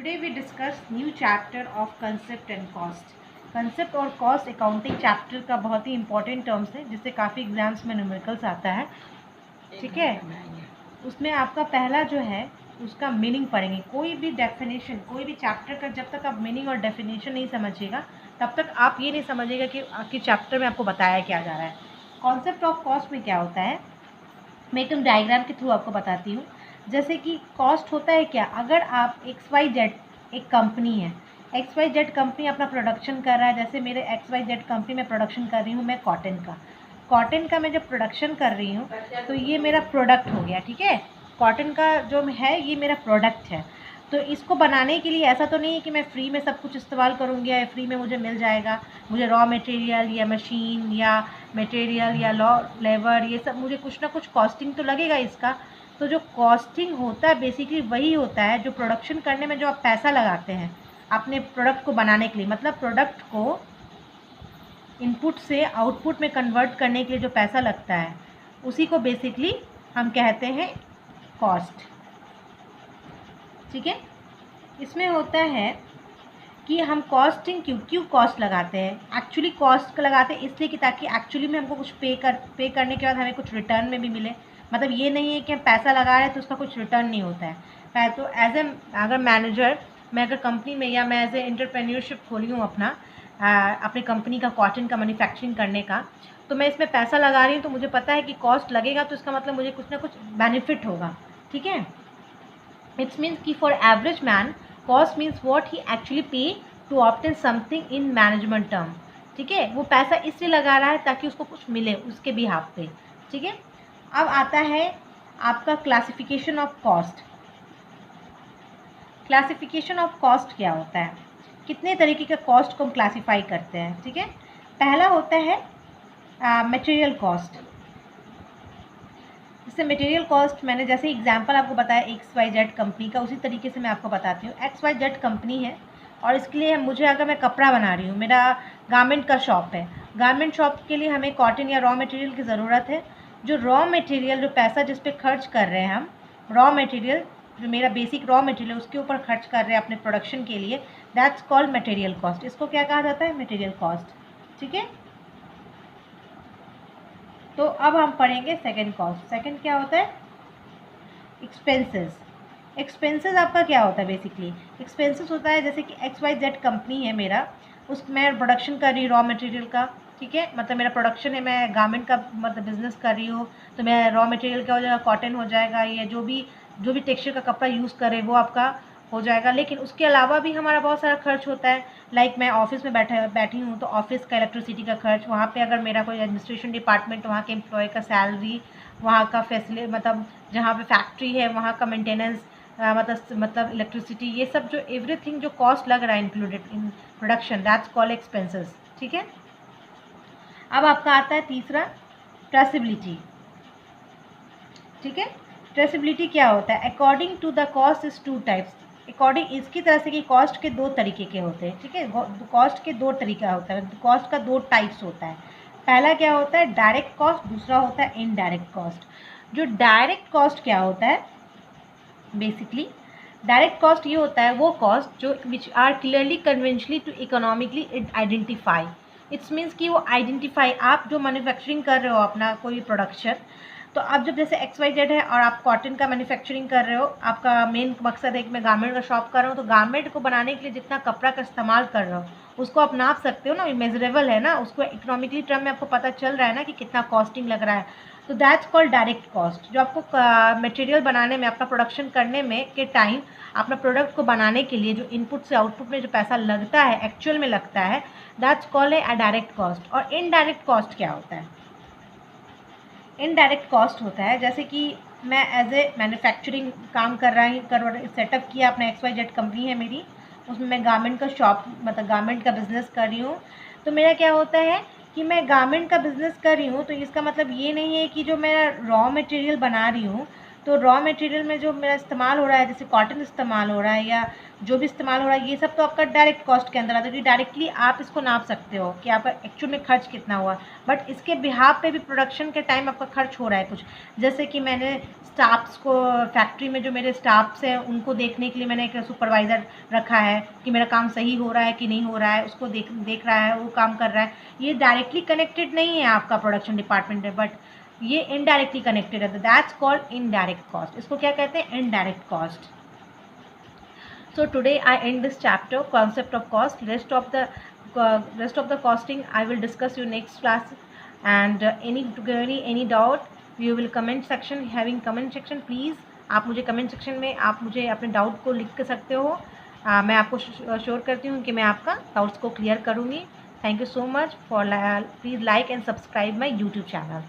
Today we discuss new chapter of concept and cost. Concept और cost accounting chapter का बहुत ही important terms है जिससे काफ़ी एग्जाम्स में न्यूमेरिकल्स आता है। ठीक है, उसमें आपका पहला जो है उसका मीनिंग पढ़ेंगे। कोई भी डेफिनेशन, कोई भी चैप्टर का जब तक आप मीनिंग और डेफिनेशन नहीं समझिएगा तब तक आप ये नहीं समझिएगा कि आपके चैप्टर में आपको बताया क्या जा रहा है। कॉन्सेप्ट ऑफ कॉस्ट में क्या होता है, मैं एकदम डायग्राम के थ्रू आपको बताती हूँ। जैसे कि कॉस्ट होता है क्या, अगर आप XYZ एक कंपनी है, XYZ कंपनी अपना प्रोडक्शन कर रहा है। जैसे मेरे XYZ कंपनी में प्रोडक्शन कर रही हूँ मैं कॉटन का मैं जब प्रोडक्शन कर रही हूँ तो ये मेरा प्रोडक्ट हो गया। ठीक है, कॉटन का जो है ये मेरा प्रोडक्ट है। तो इसको बनाने के लिए ऐसा तो नहीं है कि मैं फ्री में सब कुछ इस्तेमाल करूँगी या फ्री में मुझे मिल जाएगा। मुझे रॉ मटेरियल या मशीन या मटेरियल या लेबर ये सब मुझे कुछ ना कुछ कॉस्टिंग तो लगेगा इसका। तो जो कॉस्टिंग होता है बेसिकली वही होता है जो प्रोडक्शन करने में जो आप पैसा लगाते हैं अपने प्रोडक्ट को बनाने के लिए, मतलब प्रोडक्ट को इनपुट से आउटपुट में कन्वर्ट करने के लिए जो पैसा लगता है उसी को बेसिकली हम कहते हैं कॉस्ट। ठीक है, इसमें होता है कि हम कॉस्टिंग क्यों कॉस्ट लगाते हैं। एक्चुअली कॉस्ट लगाते हैं इसलिए कि ताकि एक्चुअली में हमको कुछ पे करने के बाद हमें कुछ रिटर्न में भी मिले। मतलब ये नहीं है कि हम पैसा लगा रहे हैं तो उसका कुछ रिटर्न नहीं होता है। तो एज ए अगर मैनेजर मैं अगर कंपनी में या मैं एज ए एंटरप्रेन्योरशिप खोली हूँ अपनी कंपनी का कॉटन का मैन्युफैक्चरिंग करने का, तो मैं इसमें पैसा लगा रही हूँ तो मुझे पता है कि कॉस्ट लगेगा तो इसका मतलब मुझे कुछ ना कुछ बेनिफिट होगा। ठीक है, इट्स मीन्स कि for average man cost means what he actually pay to obtain something in management term. ठीक है, वो पैसा इसलिए लगा रहा है ताकि उसको कुछ मिले उसके बिहाफ पे। ठीक है, अब आता है आपका classification of cost. Classification of cost क्या होता है, कितने तरीके का कॉस्ट को हम क्लासीफाई करते हैं। ठीक है, पहला होता है मटेरियल कॉस्ट। जैसे मटेरियल कॉस्ट मैंने जैसे एग्जांपल आपको बताया XYZ कंपनी का, उसी तरीके से मैं आपको बताती हूँ। XYZ कंपनी है और इसके लिए मुझे अगर मैं कपड़ा बना रही हूँ, मेरा गारमेंट का शॉप है, गारमेंट शॉप के लिए हमें कॉटन या रॉ मटेरियल की ज़रूरत है। जो रॉ मटेरियल जो पैसा जिस पे खर्च कर रहे हैं हम, रॉ मटेरियल जो मेरा बेसिक रॉ मटेरियल उसके ऊपर खर्च कर रहे हैं अपने प्रोडक्शन के लिए, दैट्स कॉल्ड मटेरियल कॉस्ट। इसको क्या कहा जाता है, मटेरियल कॉस्ट। ठीक है, तो अब हम पढ़ेंगे सेकंड कॉस्ट। सेकंड क्या होता है, एक्सपेंसेस। एक्सपेंसेस आपका क्या होता है, बेसिकली एक्सपेंसेस होता है जैसे कि XYZ कंपनी है मेरा, मैं प्रोडक्शन कर रही हूँ रॉ मटेरियल का। ठीक है, मतलब मेरा प्रोडक्शन है, मैं गारमेंट का मतलब बिजनेस कर रही हूँ, तो मैं रॉ मटेरियल क्या हो जाएगा, कॉटन हो जाएगा, या जो भी टेक्सचर का कपड़ा यूज़ करे वो आपका हो जाएगा। लेकिन उसके अलावा भी हमारा बहुत सारा खर्च होता है। लाइक मैं ऑफिस में बैठी हूँ तो ऑफिस का इलेक्ट्रिसिटी का खर्च, वहाँ पे अगर मेरा कोई एडमिनिस्ट्रेशन डिपार्टमेंट, वहाँ के एम्प्लॉय का सैलरी, वहाँ का फैसिलिटी मतलब जहाँ पे फैक्ट्री है वहाँ का मेंटेनेंस, मतलब इलेक्ट्रिसिटी, ये सब जो एवरीथिंग जो कॉस्ट लग रहा है included in production, that's called expenses. ठीक है, अब आपका आता है तीसरा ट्रेसेबिलिटी। ठीक है, ट्रेसेबिलिटी क्या होता है, according to the cost is two types. According इसकी तरह से कि कॉस्ट के दो तरीके के होते हैं। ठीक है, कॉस्ट के दो तरीका होता है, कॉस्ट का दो टाइप्स होता है। पहला क्या होता है डायरेक्ट कॉस्ट, दूसरा होता है इनडायरेक्ट कॉस्ट। जो डायरेक्ट कॉस्ट क्या होता है, बेसिकली डायरेक्ट कॉस्ट ये होता है वो कॉस्ट जो which are clearly conventionally to economically identify. It's means कि वो आइडेंटिफाई, आप जो मैन्युफैक्चरिंग कर रहे हो अपना कोई प्रोडक्शन, तो अब जब जैसे XYZ है और आप कॉटन का मैन्युफैक्चरिंग कर रहे हो, आपका मेन मकसद है कि मैं गारमेंट का शॉप कर रहा हूँ, तो गारमेंट को बनाने के लिए जितना कपड़ा का इस्तेमाल कर रहे हो उसको आप नाप सकते हो ना, मेजरेबल है ना, उसको इकोनॉमिकली टर्म में आपको पता चल रहा है ना कि कितना कॉस्टिंग लग रहा है। तो दैट्स कॉल्ड डायरेक्ट कॉस्ट। जो आपको मटेरियल बनाने में, अपना प्रोडक्शन करने में के टाइम अपना प्रोडक्ट को बनाने के लिए जो इनपुट से आउटपुट में जो पैसा लगता है, एक्चुअल में लगता है, दैट्स कॉल्ड है डायरेक्ट कॉस्ट। और इनडायरेक्ट कॉस्ट क्या होता है, इनडायरेक्ट कॉस्ट होता है जैसे कि मैं एज ए मैन्युफैक्चरिंग काम सेटअप किया, अपना XYZ कंपनी है मेरी, उसमें मैं गारमेंट का शॉप मतलब गारमेंट का बिज़नेस कर रही हूँ। तो मेरा क्या होता है कि मैं गारमेंट का बिज़नेस कर रही हूँ तो इसका मतलब ये नहीं है कि जो मैं रॉ मटेरियल बना रही हूँ तो रॉ मटेरियल में जो मेरा इस्तेमाल हो रहा है, जैसे कॉटन इस्तेमाल हो रहा है या जो भी इस्तेमाल हो रहा है, ये सब तो आपका डायरेक्ट कॉस्ट के अंदर आता है, क्योंकि डायरेक्टली आप इसको नाप सकते हो कि आपका एक्चुअल में खर्च कितना हुआ। बट इसके बिहाफ पे भी प्रोडक्शन के टाइम आपका खर्च हो रहा है कुछ, जैसे कि मैंने स्टाफ्स को, फैक्ट्री में जो मेरे स्टाफ्स हैं उनको देखने के लिए मैंने एक सुपरवाइज़र रखा है कि मेरा काम सही हो रहा है कि नहीं हो रहा है, उसको देख रहा है, वो काम कर रहा है। ये डायरेक्टली कनेक्टेड नहीं है आपका प्रोडक्शन डिपार्टमेंट में, बट ये इनडायरेक्टली कनेक्टेड है, दैट्स कॉल्ड इनडायरेक्ट कॉस्ट। इसको क्या कहते हैं? Indirect cost. So today I end this chapter, concept of cost. Rest of the costing I will discuss you next class. And any doubt, you will comment section, having comment section please, आप मुझे comment section में आप मुझे अपने doubt को लिख सकते हो। मैं आपको श्योर करती हूँ कि मैं आपका डाउट्स को क्लियर करूँगी। Thank you so much for, please like and subscribe my YouTube channel.